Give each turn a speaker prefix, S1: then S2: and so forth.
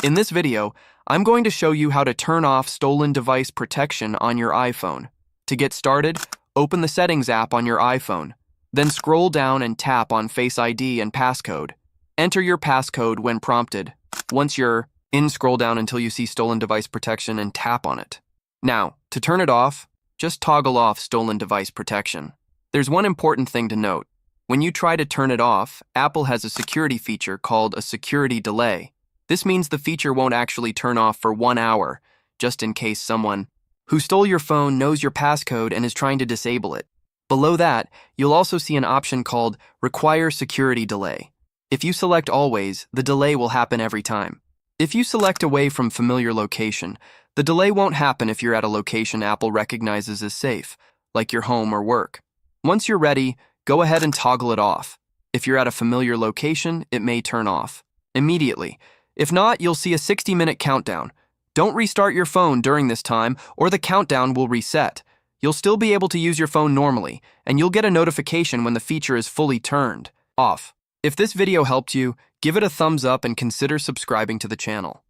S1: In this video, I'm going to show you how to turn off stolen device protection on your iPhone. To get started, open the Settings app on your iPhone. Then scroll down and tap on Face ID and Passcode. Enter your passcode when prompted. Once you're in, scroll down until you see Stolen Device Protection and tap on it. Now, to turn it off, just toggle off Stolen Device Protection. There's one important thing to note. When you try to turn it off, Apple has a security feature called a security delay. This means the feature won't actually turn off for 1 hour, just in case someone who stole your phone knows your passcode and is trying to disable it. Below that, you'll also see an option called Require Security Delay. If you select Always, the delay will happen every time. If you select Away from Familiar Location, the delay won't happen if you're at a location Apple recognizes as safe, like your home or work. Once you're ready, go ahead and toggle it off. If you're at a familiar location, it may turn off immediately. If not, you'll see a 60-minute countdown. Don't restart your phone during this time, or the countdown will reset. You'll still be able to use your phone normally, and you'll get a notification when the feature is fully turned off. If this video helped you, give it a thumbs up and consider subscribing to the channel.